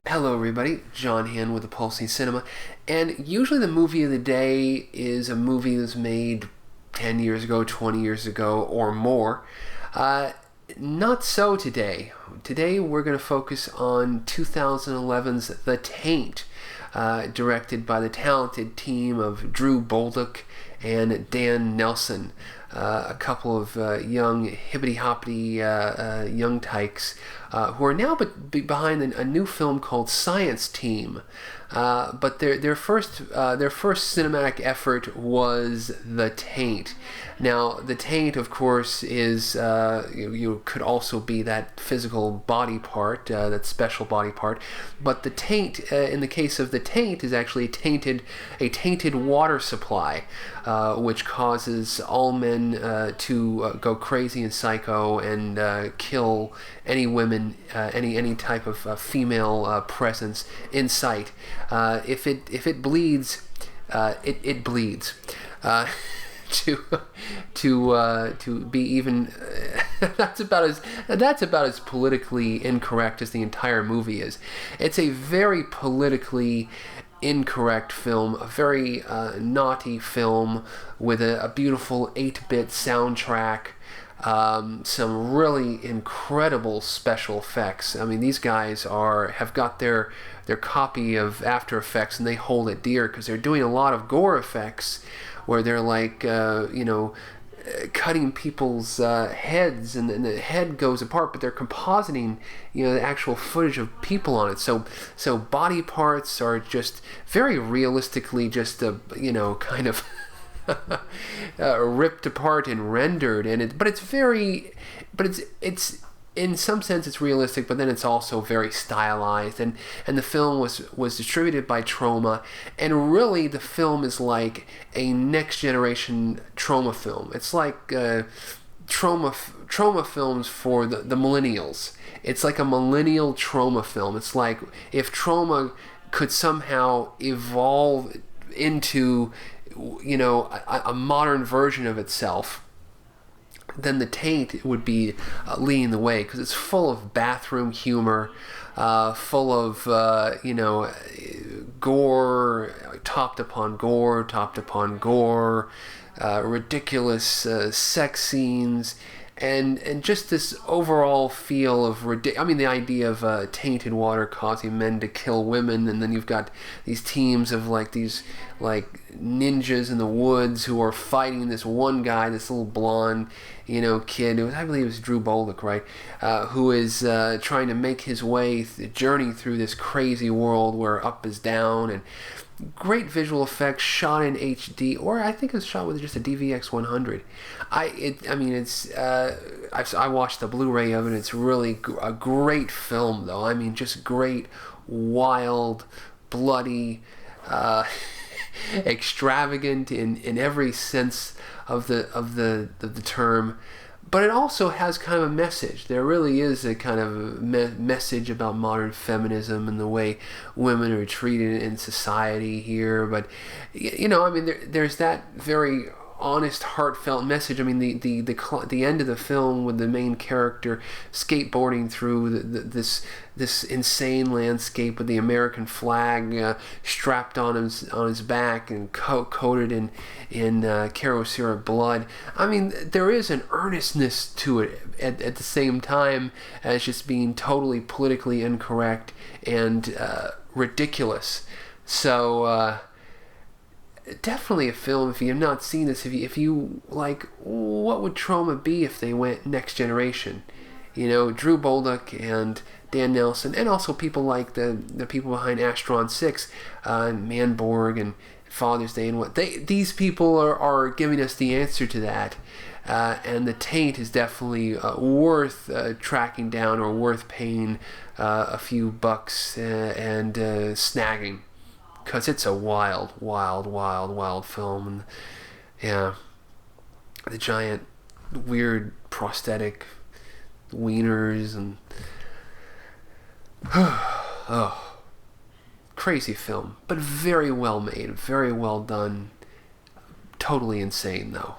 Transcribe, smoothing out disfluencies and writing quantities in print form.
Hello, everybody. John Hand with the Pulsing Cinema. And usually the movie of the day is a movie that's made 10 years ago, 20 years ago, or more. Not so today. Today we're going to focus on 2011's The Taint, directed by the talented team of Drew Bolduc and Dan Nelson. A couple of young hippity-hoppity young tykes who are now behind a new film called Science Team. But their first cinematic effort was The Taint. Now, The Taint, of course, is you could also be that physical body part, that special body part. But the taint, in the case of The Taint, is actually a tainted water supply, which causes all men to go crazy and psycho and kill any women, any type of female presence in sight. If it bleeds, it bleeds. To be even that's about as politically incorrect as the entire movie is. It's a very politically incorrect film, a very naughty film with a beautiful 8-bit soundtrack. Some really incredible special effects. I mean, these guys have got their copy of After Effects, and they hold it dear because they're doing a lot of gore effects where they're like cutting people's heads, and the head goes apart, but they're compositing the actual footage of people on it. So body parts are just very realistically just kind of ripped apart and rendered, but it's in some sense it's realistic, but then it's also very stylized, and the film was distributed by Troma, and really the film is like a next generation Troma film. It's like Troma films for the millennials. It's like a millennial Troma film. It's like if Troma could somehow evolve into a modern version of itself, then The Taint would be leading the way, because it's full of bathroom humor, full of gore, topped upon gore, ridiculous sex scenes, and just this overall feel of the idea of tainted water causing men to kill women, and then you've got these teams of these ninjas in the woods who are fighting this one guy, this little blonde kid, who I believe was Drew Bolduc, right? Who is trying to make his way, journey through this crazy world where up is down, and great visual effects shot in HD, or I think it was shot with just a DVX 100. I watched the Blu-ray of it. It's really a great film, though. I mean, just great, wild, bloody, extravagant in every sense of the term. But it also has kind of a message. There really is a kind of message about modern feminism and the way women are treated in society here. But there's that very honest, heartfelt message. I mean, the end of the film with the main character skateboarding through this insane landscape with the American flag strapped on his back and coated in Caro syrup blood. I mean, there is an earnestness to it at the same time as just being totally politically incorrect and ridiculous. So definitely a film. If you have not seen this, if you like, what would Troma be if they went next generation? Drew Bolduc and Dan Nelson, and also people like the people behind Astron 6, Manborg and Father's Day, and these people are giving us the answer to that. And The Taint is definitely worth tracking down, or worth paying a few bucks and snagging, because it's a wild film. And yeah, the giant weird prosthetic wieners and crazy film, but very well made, very well done. Totally insane though.